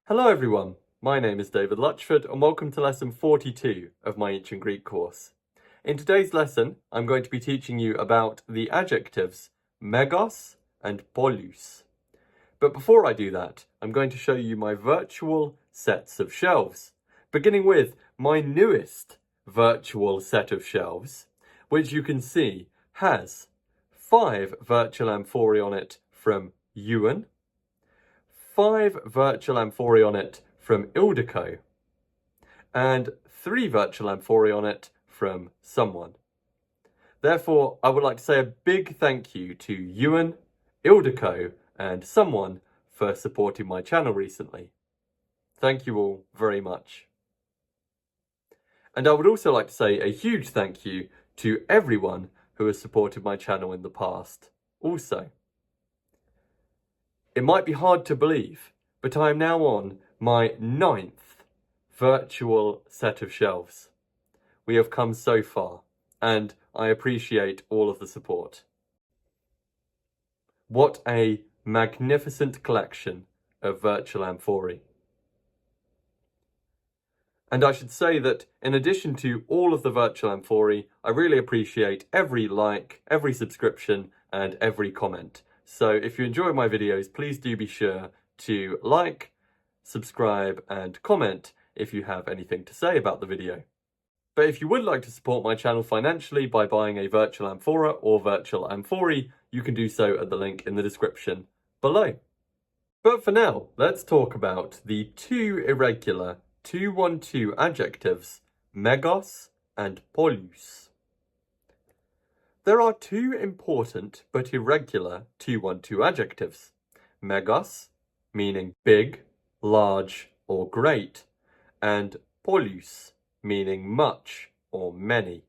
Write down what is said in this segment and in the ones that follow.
Hello everyone, my name is David Luchford and welcome to lesson 42 of my Ancient Greek course. In today's lesson, I'm going to be teaching you about the adjectives megas and polυs. But before I do that, I'm going to show you my virtual sets of shelves, beginning with my newest virtual set of shelves, which you can see has 5 virtual amphorae on it from Ewan, 5 virtual amphorae on it from Ildiko, and 3 virtual amphorae on it from someone. Therefore, I would like to say a big thank you to Ewan, Ildiko, and someone for supporting my channel recently. Thank you all very much. And I would also like to say a huge thank you to everyone who has supported my channel in the past also. It might be hard to believe, but I am now on my 9th virtual set of shelves. We have come so far, and I appreciate all of the support. What a magnificent collection of virtual amphorae. And I should say that in addition to all of the virtual amphorae, I really appreciate every like, every subscription, and every comment. So if you enjoy my videos, please do be sure to like, subscribe, and comment if you have anything to say about the video. But if you would like to support my channel financially by buying a virtual amphora or virtual amphorae, you can do so at the link in the description below. But for now, let's talk about the 2 irregular 2-1-2 adjectives, megos and polυs. There are 2 important but irregular 2-1-2 adjectives. Megos, meaning big, large, or great, and polυs, meaning much or many.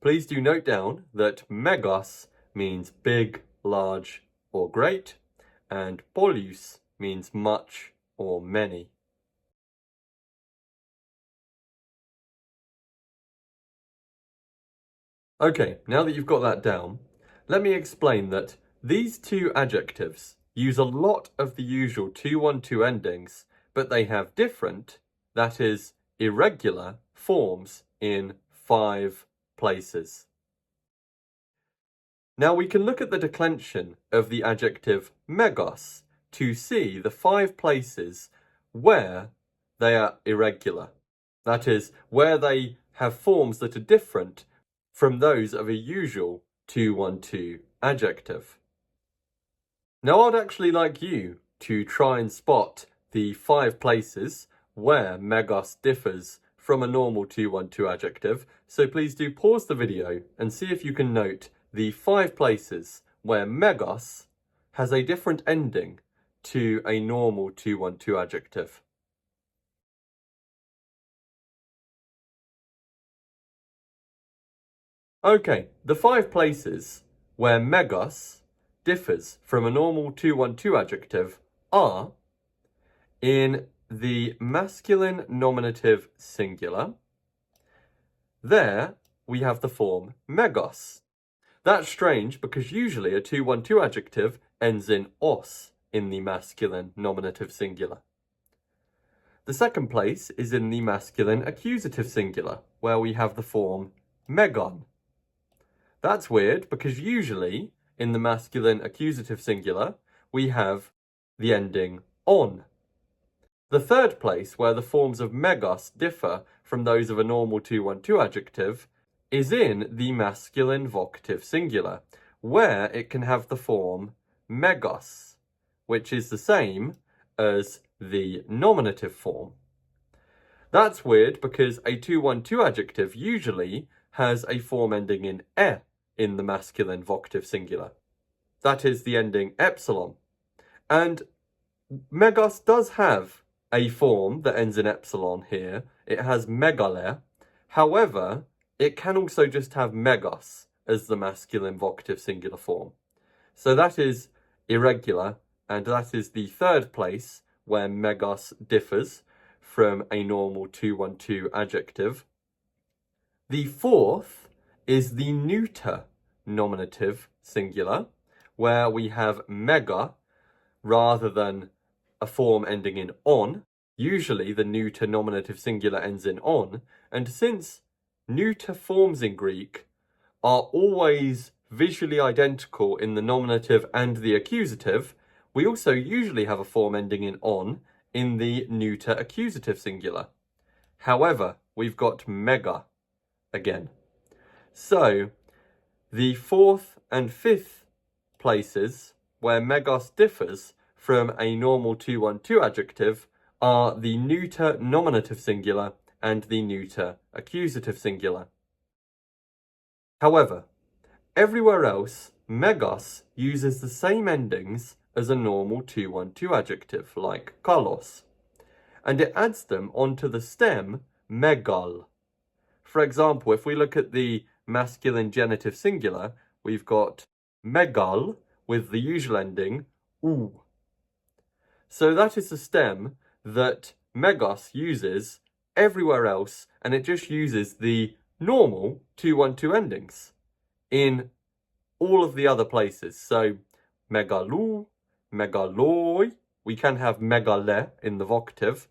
Please do note down that megos means big, large, or great, and polυs means much or many. Okay, now that you've got that down, let me explain that these 2 adjectives use a lot of the usual 2-1-2 endings, but they have different, that is, irregular, forms in 5 places. Now we can look at the declension of the adjective megos to see the 5 places where they are irregular, that is, where they have forms that are different from those of a usual 2-1-2 adjective. Now I'd actually like you to try and spot the 5 places where megos differs from a normal 2-1-2 adjective, so please do pause the video and see if you can note the 5 places where megos has a different ending to a normal 2-1-2 adjective. Okay, the 5 places where megos differs from a normal 2-1-2 adjective are in the masculine nominative singular. There we have the form megos. That's strange because usually a 2-1-2 adjective ends in os in the masculine nominative singular. The second place is in the masculine accusative singular, where we have the form megon. That's weird because usually in the masculine accusative singular we have the ending on. The third place where the forms of megos differ from those of a normal 2-1-2 adjective is in the masculine vocative singular, where it can have the form megos, which is the same as the nominative form. That's weird because a 2-1-2 adjective usually has a form ending in e in the masculine vocative singular. That is the ending epsilon. And megos does have a form that ends in epsilon here. It has megale. However, it can also just have megos as the masculine vocative singular form. So that is irregular, and that is the 3rd place where megos differs from a normal 2-1-2 adjective. The 4th is the neuter nominative singular, where we have mega rather than a form ending in on, usually the neuter nominative singular ends in on, and since neuter forms in Greek are always visually identical in the nominative and the accusative, we also usually have a form ending in on in the neuter accusative singular. However, we've got mega again. So, the fourth and fifth places where megos differs from a normal 2-1-2 adjective are the neuter nominative singular and the neuter accusative singular. However, everywhere else, megos uses the same endings as a normal 2-1-2 adjective, like kalos, and it adds them onto the stem megal. For example, if we look at the masculine genitive singular, we've got megal with the usual ending u. So that is the stem that megos uses everywhere else, and it just uses the normal 2-1-2 endings in all of the other places. So megalou, megaloi, we can have megale in the vocative.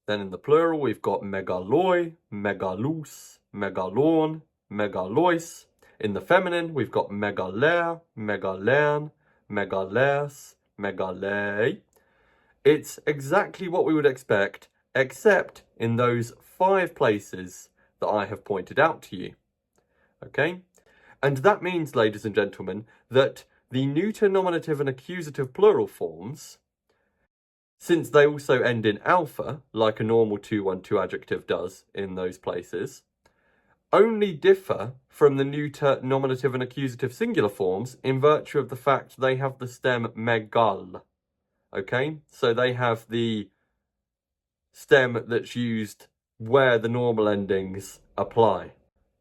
Then in the plural, we've got megaloi, megalous, megalon, megalois. In the feminine, we've got megaler, megalern, megalers, megalei. It's exactly what we would expect, except in those 5 places that I have pointed out to you. Okay? And that means, ladies and gentlemen, that the neuter nominative and accusative plural forms, since they also end in alpha, like a normal 2-1-2 adjective does in those places, only differ from the neuter nominative and accusative singular forms in virtue of the fact they have the stem megal. Okay, so they have the stem that's used where the normal endings apply.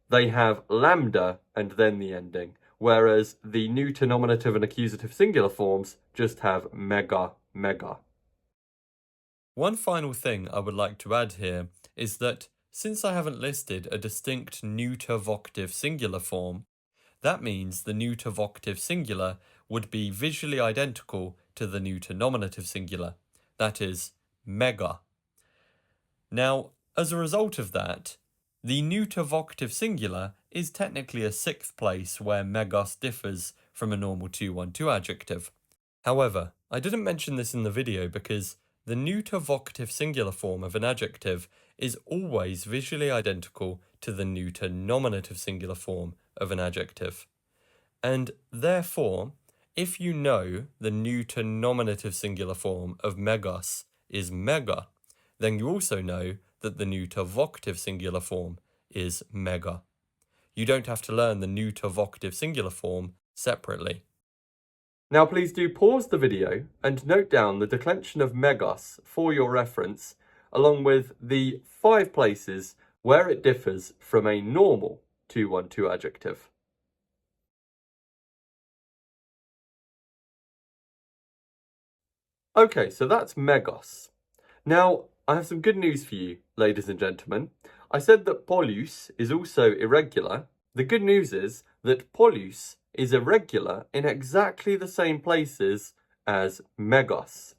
They have lambda and then the ending, whereas the neuter nominative and accusative singular forms just have mega, mega. One final thing I would like to add here is that since I haven't listed a distinct neuter vocative singular form, that means the neuter vocative singular would be visually identical to the neuter nominative singular, that is, mega. Now, as a result of that, the neuter vocative singular is technically a 6th place where megos differs from a normal 2-1-2 adjective. However, I didn't mention this in the video because the neuter vocative singular form of an adjective is always visually identical to the neuter nominative singular form of an adjective. And therefore, if you know the neuter nominative singular form of megos is mega, then you also know that the neuter vocative singular form is mega. You don't have to learn the neuter vocative singular form separately. Now please do pause the video and note down the declension of megos for your reference, along with the 5 places where it differs from a normal 2-1-2 adjective. Okay, so that's megos. Now, I have some good news for you, ladies and gentlemen. I said that polys is also irregular. The good news is that polys is irregular in exactly the same places as megos.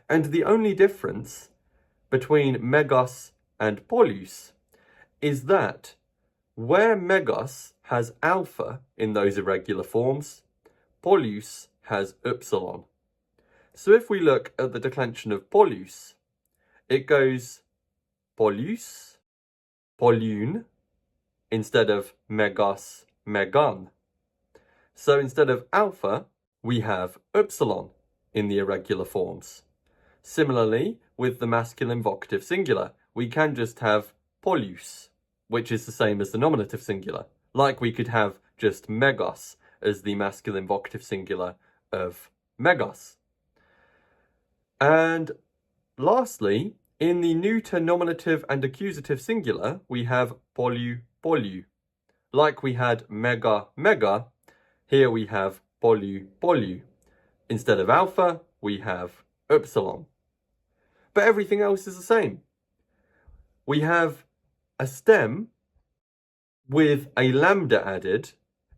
And the only difference between megos and polys is that where megos has alpha in those irregular forms, polys has upsilon. So if we look at the declension of polys, it goes polys, polune, instead of megos, megan. So instead of alpha, we have upsilon in the irregular forms. Similarly, with the masculine vocative singular, we can just have polus, which is the same as the nominative singular, like we could have just megos as the masculine vocative singular of megos. And lastly, in the neuter nominative and accusative singular, we have polu, polu. Like we had mega, mega, here we have polu, polu. Instead of alpha, we have upsilon. But everything else is the same. We have a stem with a lambda added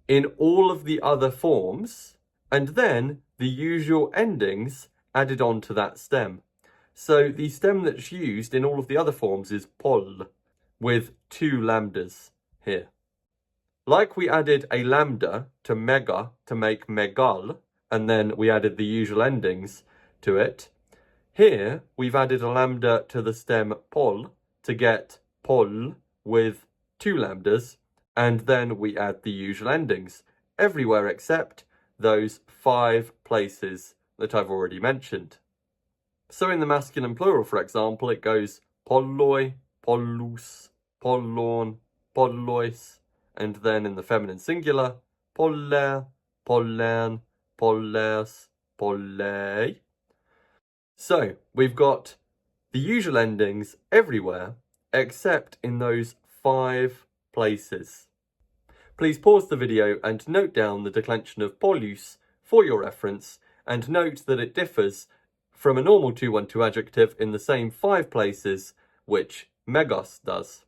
in all of the other forms, and then the usual endings added on to that stem. So the stem that's used in all of the other forms is pol, with 2 lambdas here. Like we added a lambda to mega to make megal, and then we added the usual endings to it, here we've added a lambda to the stem pol to get pol with 2 lambdas, and then we add the usual endings everywhere except those 5 places that I've already mentioned. So in the masculine plural, for example, it goes polloi, pollus, pollon, pollois, and then in the feminine singular, poller, pollen, pollers, pollei. So we've got the usual endings everywhere except in those 5 places. Please pause the video and note down the declension of polus for your reference, and note that it differs from a normal 212 adjective in the same 5 places which megos does.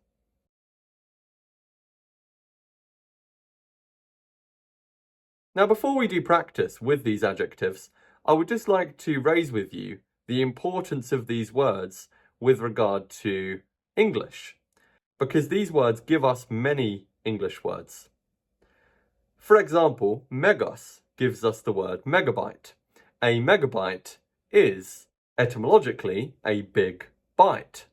Now, before we do practice with these adjectives, I would just like to raise with you the importance of these words with regard to English, because these words give us many English words. For example, megos gives us the word megabyte. A megabyte is, etymologically, a big byte.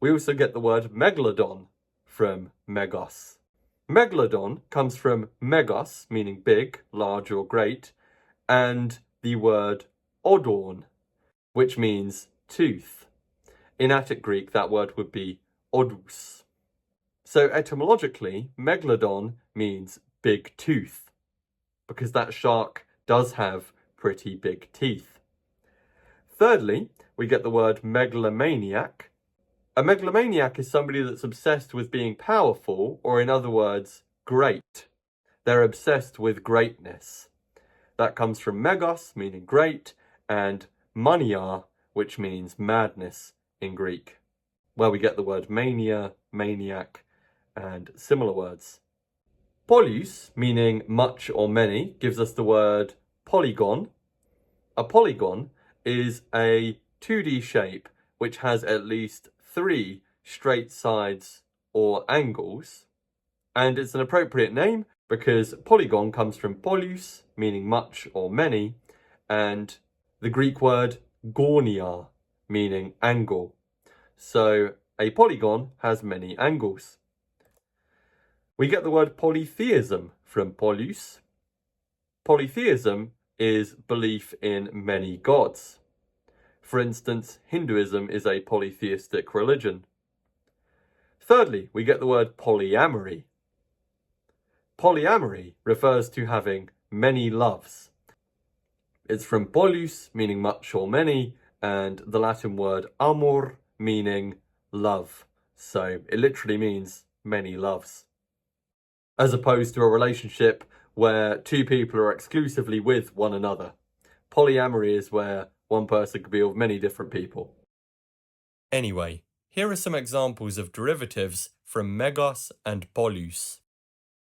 We also get the word megalodon from megos. Megalodon comes from megos, meaning big, large or great, and the word odorn, which means tooth. In Attic Greek, that word would be odous. So etymologically, megalodon means big tooth, because that shark does have pretty big teeth. Thirdly, we get the word megalomaniac. A megalomaniac is somebody that's obsessed with being powerful, or in other words, great. They're obsessed with greatness. That comes from megos, meaning great, and mania, which means madness in Greek, where we get the word mania, maniac, and similar words. Polus, meaning much or many, gives us the word polygon. A polygon is a 2D shape which has at least 3 straight sides or angles, and it's an appropriate name because polygon comes from polus, meaning much or many, and the Greek word gornia, meaning angle. So a polygon has many angles. We get the word polytheism from polus. Polytheism is belief in many gods. For instance, Hinduism is a polytheistic religion. Thirdly, we get the word polyamory. Polyamory refers to having many loves. It's from polus, meaning much or many, and the Latin word amor, meaning love. So it literally means many loves. As opposed to a relationship where 2 people are exclusively with one another. Polyamory is where one person could be with many different people. Anyway, here are some examples of derivatives from megos and polus.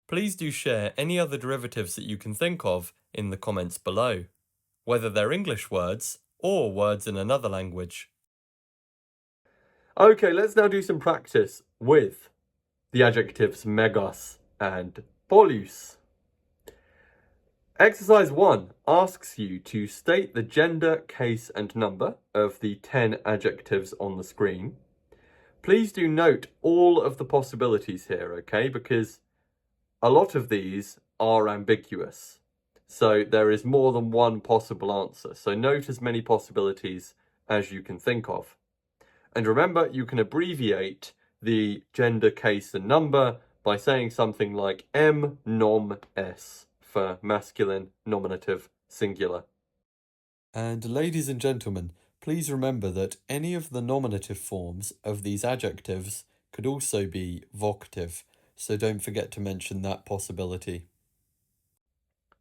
Please do share any other derivatives that you can think of in the comments below, whether they're English words or words in another language. Okay, let's now do some practice with the adjectives megos and polus. Exercise 1 asks you to state the gender, case and number of the 10 adjectives on the screen. Please do note all of the possibilities here, okay, because a lot of these are ambiguous. So there is more than one possible answer. So note as many possibilities as you can think of. And remember, you can abbreviate the gender, case and number by saying something like M nom S for masculine, nominative, singular. And ladies and gentlemen, please remember that any of the nominative forms of these adjectives could also be vocative, so don't forget to mention that possibility.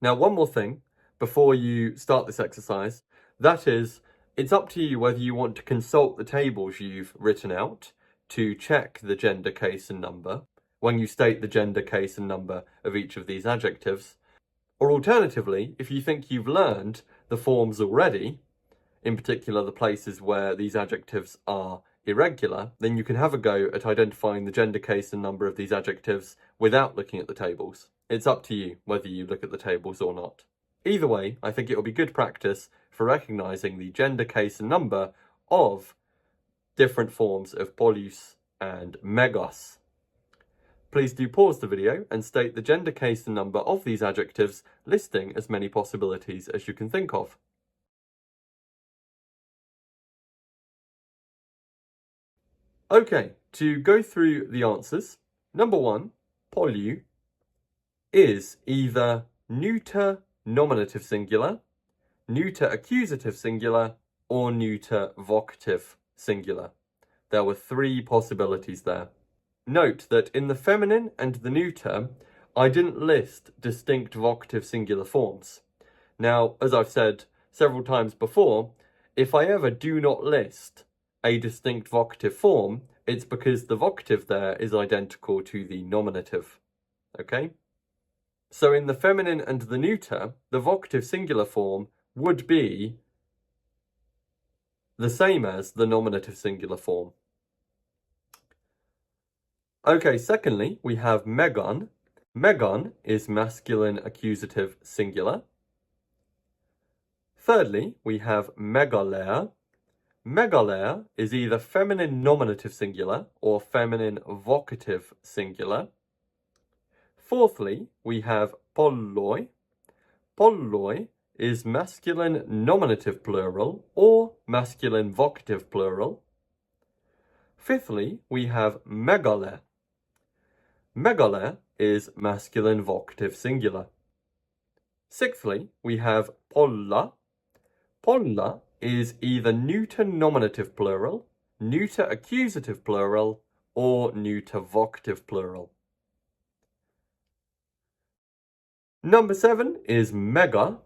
Now, one more thing before you start this exercise, that is, it's up to you whether you want to consult the tables you've written out to check the gender, case and number when you state the gender, case and number of each of these adjectives, or alternatively, if you think you've learned the forms already, in particular the places where these adjectives are irregular, then you can have a go at identifying the gender, case and number of these adjectives without looking at the tables. It's up to you whether you look at the tables or not. Either way, I think it will be good practice for recognising the gender, case and number of different forms of polυs and μεγας. Please do pause the video and state the gender, case and number of these adjectives, listing as many possibilities as you can think of. Okay, to go through the answers, number 1, polυ is either neuter nominative singular, neuter accusative singular, or neuter vocative singular. There were 3 possibilities there. Note that in the feminine and the neuter, I didn't list distinct vocative singular forms. Now, as I've said several times before, if I ever do not list a distinct vocative form, it's because the vocative there is identical to the nominative. Okay? So in the feminine and the neuter, the vocative singular form would be the same as the nominative singular form. Okay, secondly, we have megon. Megon is masculine accusative singular. Thirdly, we have megaler. Megaler is either feminine nominative singular or feminine vocative singular. Fourthly, we have polloi. Polloi is masculine nominative plural or masculine vocative plural. Fifthly, we have megaler. Megaler is masculine vocative singular. Sixthly, we have polla. Polla is either neuter nominative plural, neuter accusative plural, or neuter vocative plural. Number 7 is mega.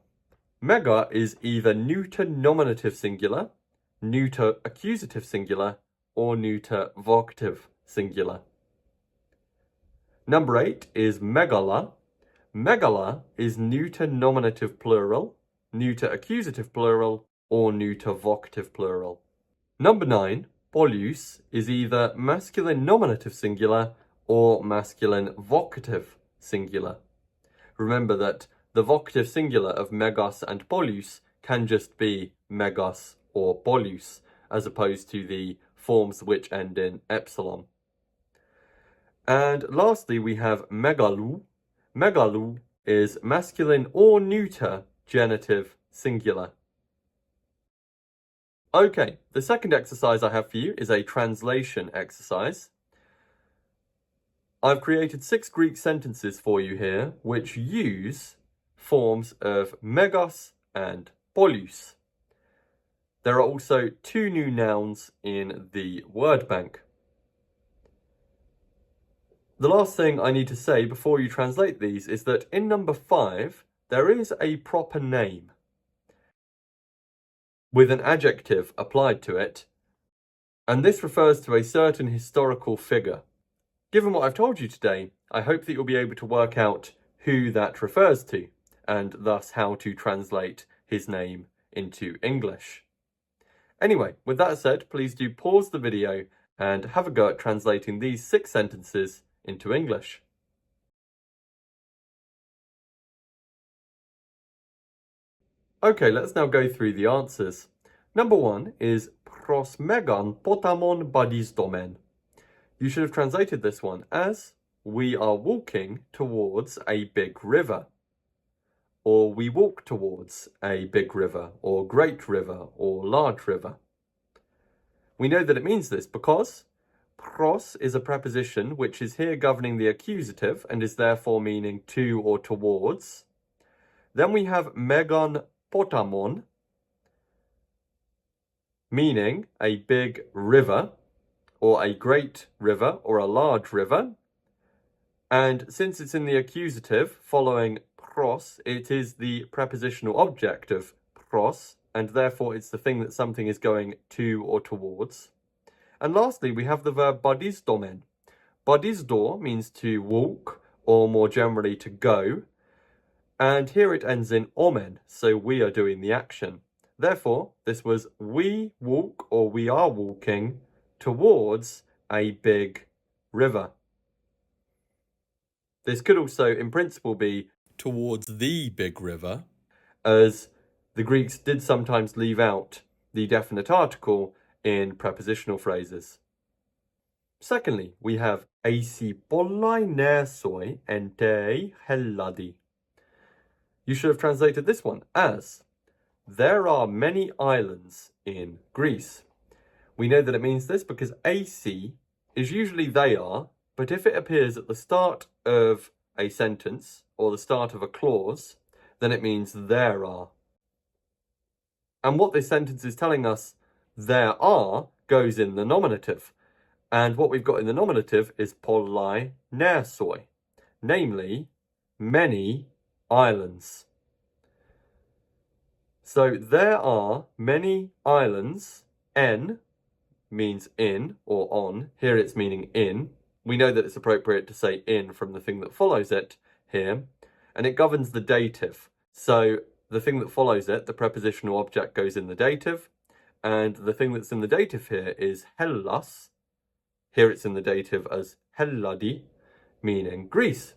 Mega is either neuter nominative singular, neuter accusative singular, or neuter vocative singular. Number 8 is megala. Megala is neuter nominative plural, neuter accusative plural, or neuter vocative plural. Number 9, polυs, is either masculine nominative singular or masculine vocative singular. Remember that the vocative singular of megos and polυs can just be megos or polυs, as opposed to the forms which end in epsilon. And lastly, we have megalou. Megalou is masculine or neuter genitive singular. Okay, the second exercise I have for you is a translation exercise. I've created 6 Greek sentences for you here, which use forms of megos and polυs. There are also 2 new nouns in the word bank. The last thing I need to say before you translate these is that in number 5, there is a proper name with an adjective applied to it, and this refers to a certain historical figure. Given what I've told you today, I hope that you'll be able to work out who that refers to, and thus how to translate his name into English. Anyway, with that said, please do pause the video and have a go at translating these 6 sentences into English. Okay, let's now go through the answers. Number 1 is pros megan potamon badisdomen. You should have translated this one as we are walking towards a big river, or we walk towards a big river, or great river, or large river. We know that it means this because pros is a preposition which is here governing the accusative and is therefore meaning to or towards. Then we have megan potamon, meaning a big river, or a great river, or a large river. And since it's in the accusative following pros, it is the prepositional object of pros, and therefore it's the thing that something is going to or towards. And lastly, we have the verb badisdomen. Badisdo means to walk, or more generally to go, and here it ends in omen, so we are doing the action. Therefore, this was we walk or we are walking towards a big river. This could also, in principle, be towards the big river, as the Greeks did sometimes leave out the definite article in prepositional phrases. Secondly, we have eisi pollai nesoi entei helladi. You should have translated this one as, there are many islands in Greece. We know that it means this because eisi is usually they are, but if it appears at the start of a sentence or the start of a clause, then it means there are. And what this sentence is telling us, there are, goes in the nominative. And what we've got in the nominative is pollai nesoi, namely, many islands. So there are many islands. En means in or on. Here it's meaning in. We know that it's appropriate to say in from the thing that follows it here. And it governs the dative. So the thing that follows it, the prepositional object, goes in the dative. And the thing that's in the dative here is Hellas. Here it's in the dative as Helladi, meaning Greece.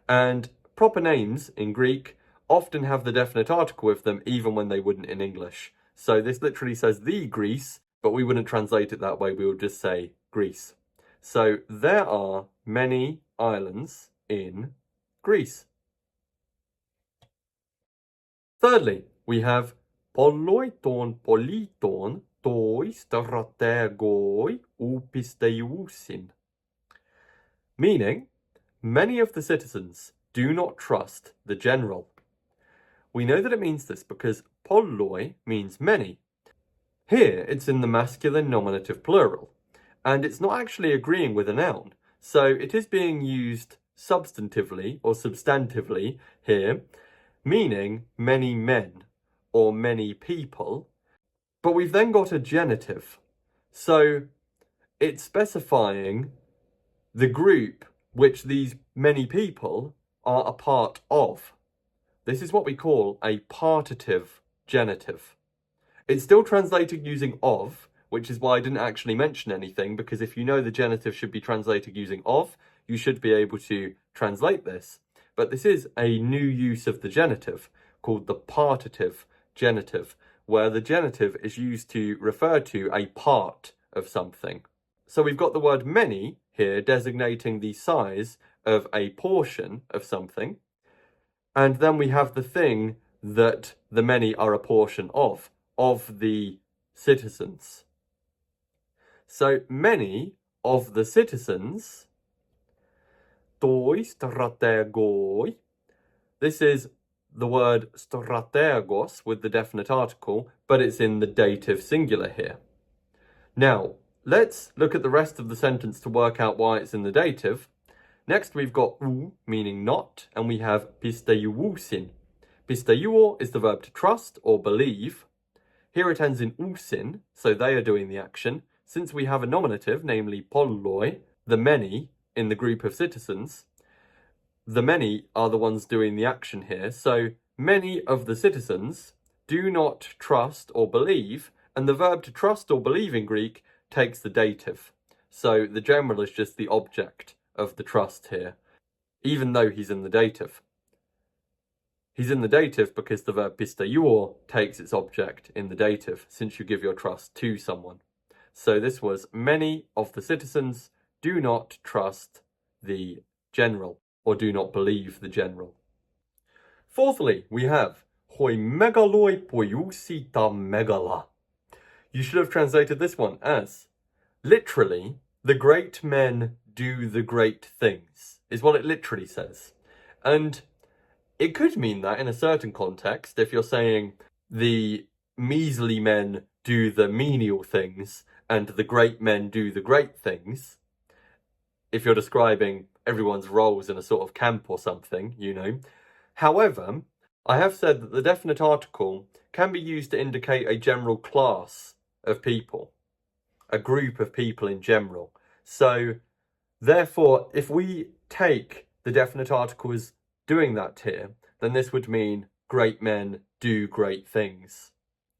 And proper names in Greek often have the definite article with them, even when they wouldn't in English. So this literally says the Greece, but we wouldn't translate it that way. We would just say Greece. So there are many islands in Greece. Thirdly, we have polloiton politon toi strategoi upisteiusin. Meaning, many of the citizens do not trust the general. We know that it means this because polloi means many. Here, it's in the masculine nominative plural, and it's not actually agreeing with a noun, so it is being used substantively or substantively here, meaning many men or many people, but we've then got a genitive, so it's specifying the group which these many people are a part of. This is what we call a partitive genitive. It's still translated using of, which is why I didn't actually mention anything, because if you know the genitive should be translated using of, you should be able to translate this. But this is a new use of the genitive called the partitive genitive, where the genitive is used to refer to a part of something. So we've got the word many here designating the size of a portion of something. And then we have the thing that the many are a portion of the citizens. So many of the citizens, toi strategoi. This is the word strategos with the definite article, but it's in the dative singular here. Now, let's look at the rest of the sentence to work out why it's in the dative. Next, we've got u, meaning not, and we have pisteiusin. Pisteuo is the verb to trust or believe. Here it ends in usin, so they are doing the action. Since we have a nominative, namely polloi, the many in the group of citizens, the many are the ones doing the action here. So many of the citizens do not trust or believe, and the verb to trust or believe in Greek takes the dative. So the general is just the object of the trust here, even though he's in the dative. He's in the dative because the verb pisteuo takes its object in the dative, since you give your trust to someone. So this was many of the citizens do not trust the general, or do not believe the general. Fourthly, we have hoi megaloi poiusi ta megala. You should have translated this one as, literally, the great men do the great things, is what it literally says. And it could mean that in a certain context, if you're saying the measly men do the menial things and the great men do the great things, if you're describing everyone's roles in a sort of camp or something, you know. However, I have said that the definite article can be used to indicate a general class of people, a group of people in general. So, therefore, if we take the definite article as doing that here, then this would mean great men do great things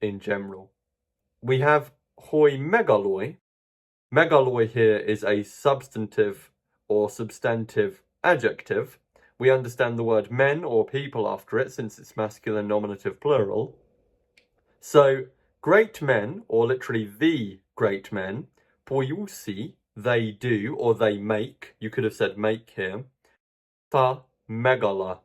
in general. We have hoi megaloi. Megaloi here is a substantive or substantive adjective. We understand the word men or people after it since it's masculine nominative plural. So great men, or literally the great men, poiusi, they do or they make, you could have said make here, ta megala.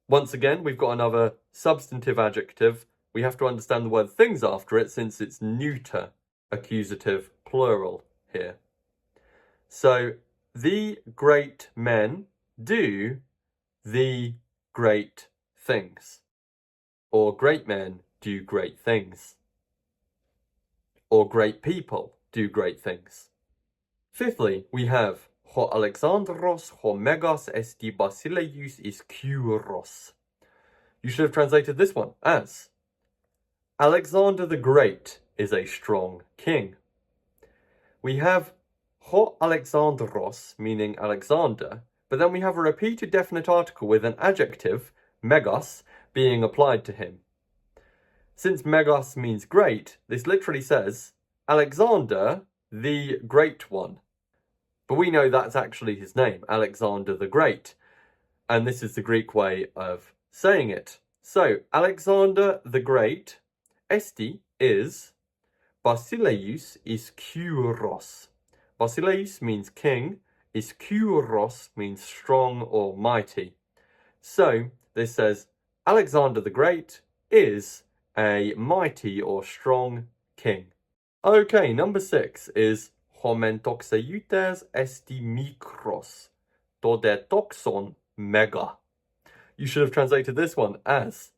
Once again, we've got another substantive adjective. We have to understand the word things after it since it's neuter, accusative, plural here. So, the great men do the great things. Or great men do great things. Or great people do great things. Fifthly, we have ho Alexandros ho megas esti basileius is kyros. You should have translated this one as Alexander the Great is a strong king. We have ho Alexandros, meaning Alexander, but then we have a repeated definite article with an adjective, megas, being applied to him. Since megas means great, this literally says Alexander the Great One. But we know that's actually his name, Alexander the Great. And this is the Greek way of saying it. So, Alexander the Great, esti is, basileius is kyros. Basileius means king, is kyros means strong or mighty. So, this says, Alexander the Great is a mighty or strong king. Okay, number 6 is homentoxeutes esti mikros, to de toxon mega. You should have translated this one as,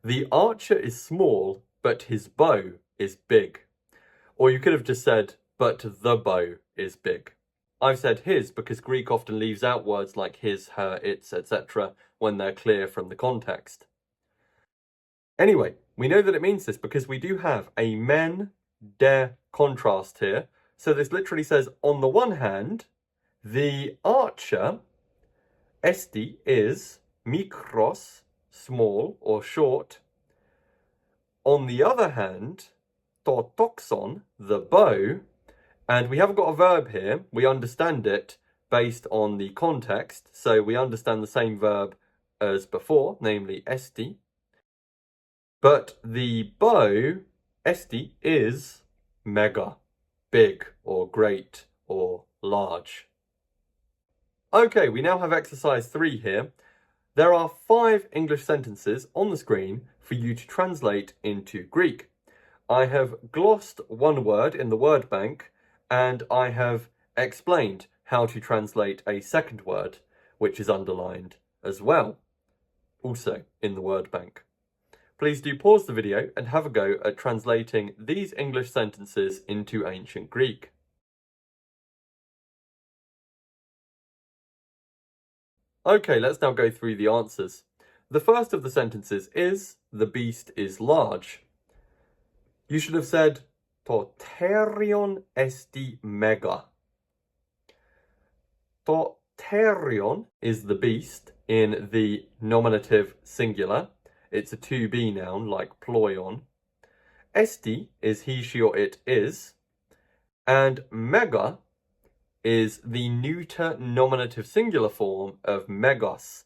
the archer is small, but his bow is big. Or you could have just said, but the bow is big. I've said his because Greek often leaves out words like his, her, its, etc. when they're clear from the context. Anyway, we know that it means this because we do have a men, de contrast here. So this literally says, on the one hand, the archer, esti, is mikros, small or short. On the other hand, to toxon, the bow, and we haven't got a verb here, we understand it based on the context, so we understand the same verb as before, namely esti. But the bow, esti, is mega, big or great or large. Okay, we now have exercise 3 here. There are 5 English sentences on the screen for you to translate into Greek. I have glossed one word in the word bank, and I have explained how to translate a second word, which is underlined as well, also in the word bank. Please do pause the video and have a go at translating these English sentences into ancient Greek. Okay, let's now go through the answers. The first of the sentences is, the beast is large. You should have said, to terion esti mega. To terion is the beast in the nominative singular. It's a to be noun like ploion. Esti is he, she, or it is. And mega is the neuter nominative singular form of megos.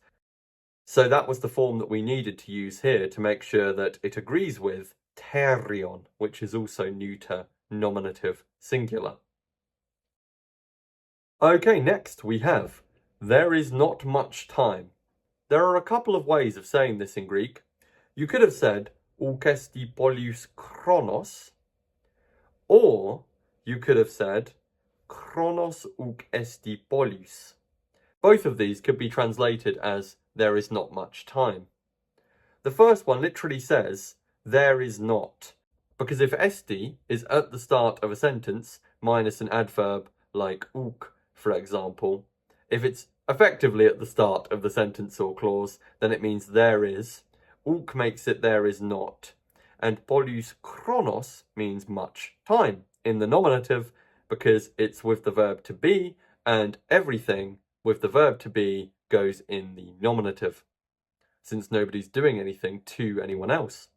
So that was the form that we needed to use here to make sure that it agrees with terion, which is also neuter nominative singular. Okay, next we have, there is not much time. There are a couple of ways of saying this in Greek. You could have said, ouk esti polys chronos, or you could have said, chronos ouk esti polys. Both of these could be translated as, there is not much time. The first one literally says, there is not, because if esti is at the start of a sentence, minus an adverb like ouk, for example, if it's effectively at the start of the sentence or clause, then it means there is. Ouk makes it there is not. And polys chronos means much time in the nominative because it's with the verb to be, and everything with the verb to be goes in the nominative, since nobody's doing anything to anyone else.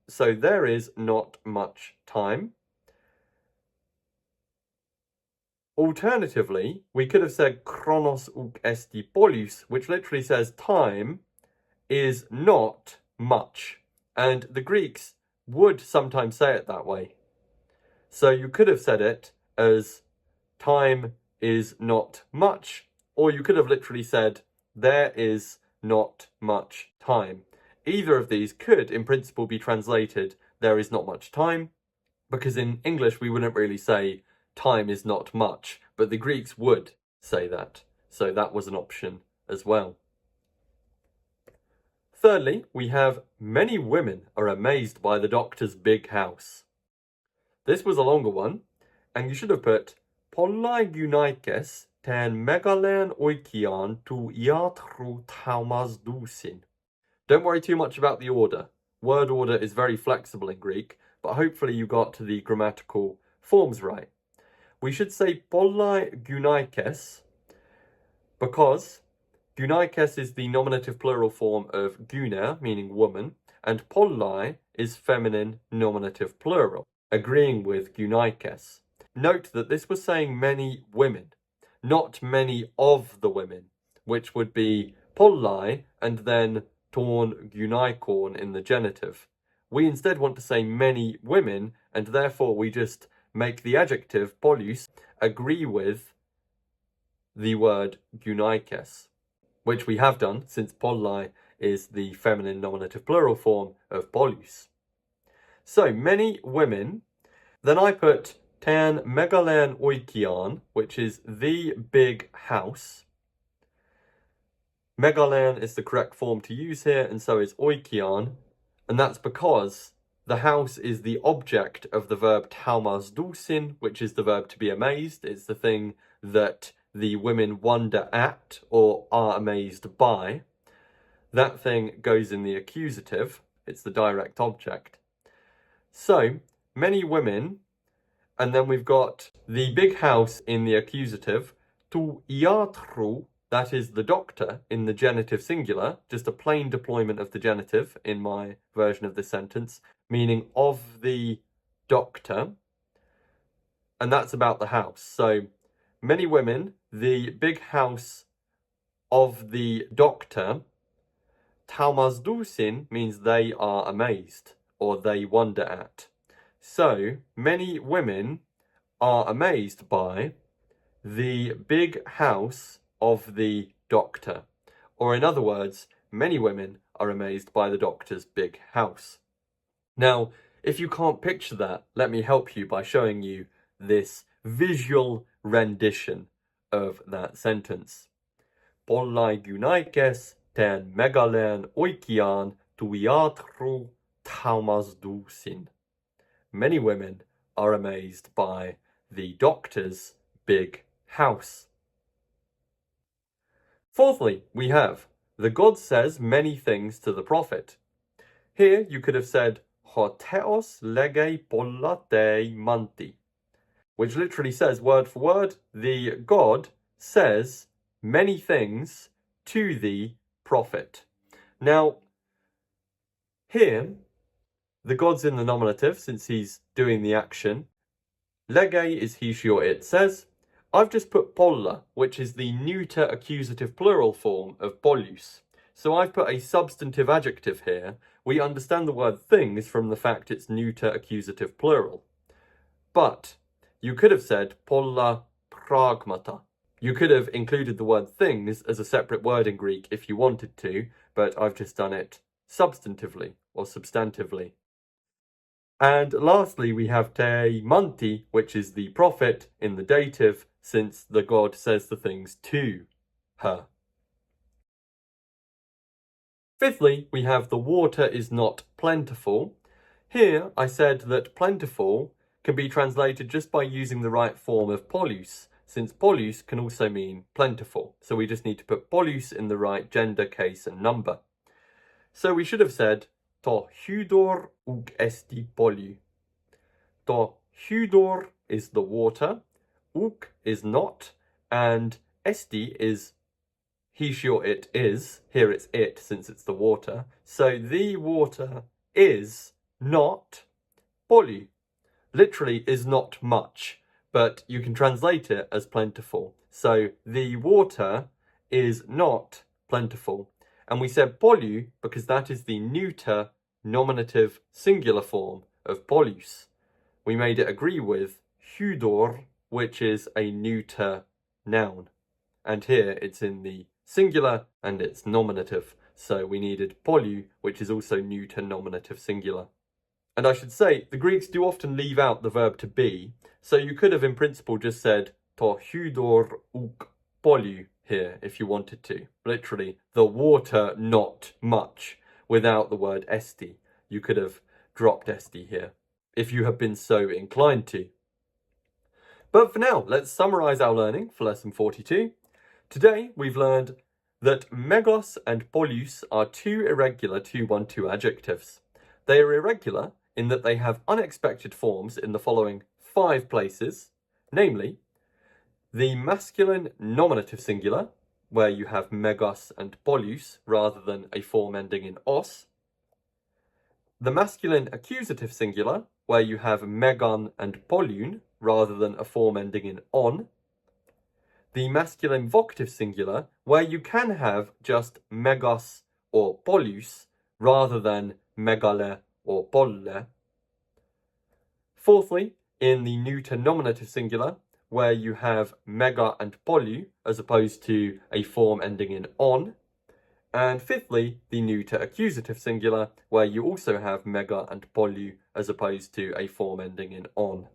So there is not much time. Alternatively, we could have said chronos uk esti polys, which literally says time is not much. And the Greeks would sometimes say it that way. So you could have said it as time is not much, or you could have literally said there is not much time. Either of these could, in principle, be translated there is not much time, because in English we wouldn't really say time is not much, but the Greeks would say that. So that was an option as well. Thirdly, we have many women are amazed by the doctor's big house. This was a longer one, and you should have put Pollai Gunaikes ten megalen oikian tu iatru taumas dusin. Don't worry too much about the order. Word order is very flexible in Greek, but hopefully you got the grammatical forms right. We should say Pollai Gunaikes because Gunaikes is the nominative plural form of guna, meaning woman, and Pollai is feminine nominative plural, agreeing with Gunaikes. Note that this was saying many women, not many of the women, which would be Pollai and then torn Gunaikon in the genitive. We instead want to say many women, and therefore we just make the adjective polys agree with the word Gunaikes, which we have done since Pollai is the feminine nominative plural form of polys. So, many women. Then I put ten megalen oikian, which is the big house. Megalen is the correct form to use here, and so is oikian, and that's because the house is the object of the verb taumas dusin, which is the verb to be amazed. It's the thing that the women wonder at or are amazed by. That thing goes in the accusative. It's the direct object. So, many women, and then we've got the big house in the accusative, tu iatru, that is the doctor, in the genitive singular, just a plain deployment of the genitive in my version of this sentence, meaning of the doctor, and that's about the house. So, many women, the big house of the doctor, taumas dusin means they are amazed, or they wonder at. So, many women are amazed by the big house of the doctor. Or in other words, many women are amazed by the doctor's big house. Now, if you can't picture that, let me help you by showing you this visual rendition of that sentence. Pollai gunaikes ten megalen oikian tuiatru taumas dusin. Many women are amazed by the doctor's big house. Fourthly, we have, the God says many things to the prophet. Here you could have said, Hoteos lege polla te manti, which literally says, word for word, the God says many things to the prophet. Now, here, the God's in the nominative since he's doing the action. Lege is he, she, or it says. I've just put polla, which is the neuter accusative plural form of polys. So I've put a substantive adjective here. We understand the word things from the fact it's neuter accusative plural. But you could have said polla pragmata. You could have included the word things as a separate word in Greek if you wanted to, but I've just done it substantively or substantively. And lastly, we have te manti, which is the prophet in the dative, since the God says the things to her. Fifthly, we have the water is not plentiful. Here, I said that plentiful can be translated just by using the right form of polys, since polys can also mean plentiful. So we just need to put polys in the right gender, case, and number. So we should have said to hudor uk esti poly. To hudor is the water, uk is not, and esti is he, she, or it is. Here it's it since it's the water. So the water is not polυ. Literally is not much, but you can translate it as plentiful. So the water is not plentiful. And we said polυ because that is the neuter nominative singular form of polys. We made it agree with hudor, which is a neuter noun. And here it's in the singular and it's nominative. So we needed polυ, which is also neuter nominative singular. And I should say, the Greeks do often leave out the verb to be, so you could have in principle just said to hudor uk polυ here if you wanted to. Literally, the water not much, without the word esti. You could have dropped esti here, if you have been so inclined to. But for now, let's summarise our learning for lesson 42. Today, we've learned that megos and polys are two irregular 2-1-2 adjectives. They are irregular in that they have unexpected forms in the following 5 places, namely, the masculine nominative singular, where you have megos and polys rather than a form ending in os, the masculine accusative singular, where you have megon and polyn rather than a form ending in on, the masculine vocative singular, where you can have just megos or polys rather than megale or polle. Fourthly, in the neuter nominative singular, where you have mega and poly as opposed to a form ending in on. And fifthly, the neuter accusative singular, where you also have mega and poly as opposed to a form ending in on.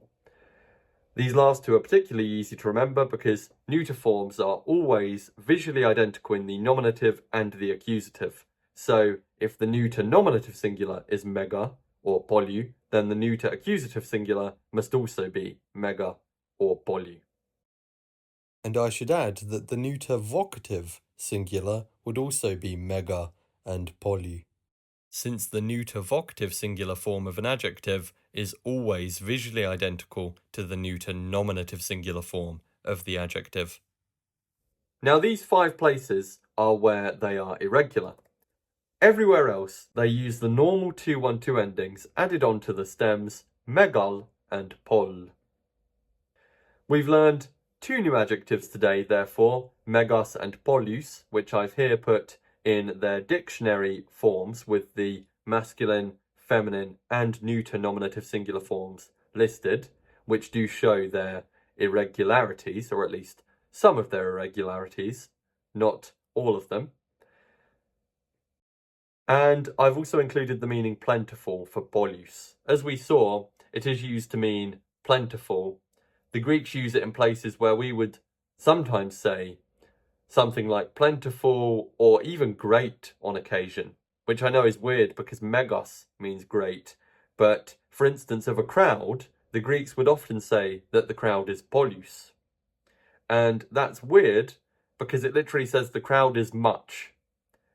These last two are particularly easy to remember because neuter forms are always visually identical in the nominative and the accusative. So if the neuter nominative singular is mega or poly, then the neuter accusative singular must also be mega or poly. And I should add that the neuter vocative singular would also be mega and poly, since the neuter vocative singular form of an adjective is always visually identical to the neuter nominative singular form of the adjective. Now these 5 places are where they are irregular. Everywhere else, they use the normal 2-1-2 endings added onto the stems megal and pol. We've learned 2 new adjectives today, therefore, megos and polys, which I've here put in their dictionary forms with the masculine, feminine, and neuter nominative singular forms listed, which do show their irregularities, or at least some of their irregularities, not all of them. And I've also included the meaning plentiful for polys. As we saw, it is used to mean plentiful. The Greeks use it in places where we would sometimes say something like plentiful or even great on occasion, which I know is weird because megos means great. But for instance, of a crowd, the Greeks would often say that the crowd is polys. And that's weird because it literally says the crowd is much.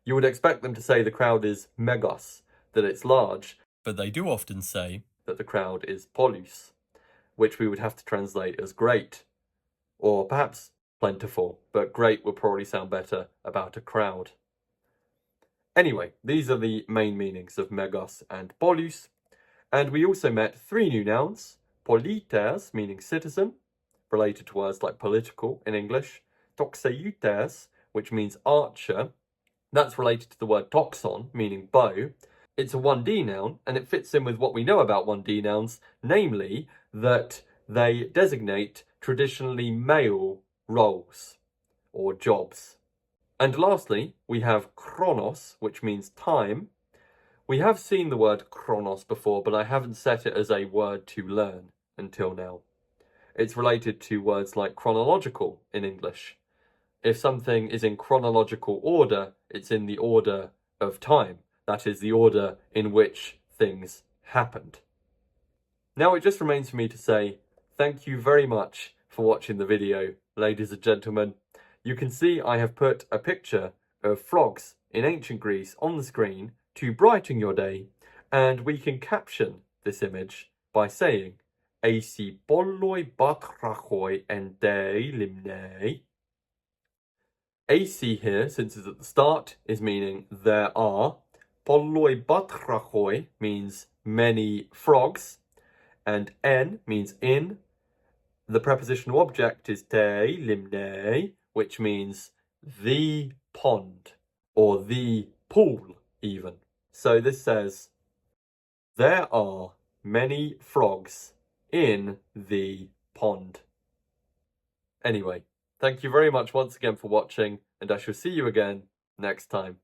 You would expect them to say the crowd is megos, that it's large, but they do often say that the crowd is polys, which we would have to translate as great, or perhaps plentiful, but great would probably sound better about a crowd. Anyway, these are the main meanings of megos and polys, and we also met 3 new nouns, polites, meaning citizen, related to words like political in English, toxeutes, which means archer. That's related to the word toxon, meaning bow. It's a 1D noun, and it fits in with what we know about 1D nouns, namely that they designate traditionally male roles or jobs. And lastly, we have chronos, which means time. We have seen the word chronos before, but I haven't set it as a word to learn until now. It's related to words like chronological in English. If something is in chronological order, it's in the order of time. That is the order in which things happened. Now it just remains for me to say thank you very much for watching the video, ladies and gentlemen. You can see I have put a picture of frogs in ancient Greece on the screen to brighten your day, and we can caption this image by saying Eisi polloi batrachoi en dei limnei. AC here, since it's at the start, is meaning there are. Polloi batrachoi means many frogs, and en means in. The prepositional object is te, limne, which means the pond, or the pool even. So this says, there are many frogs in the pond. Anyway, thank you very much once again for watching, and I shall see you again next time.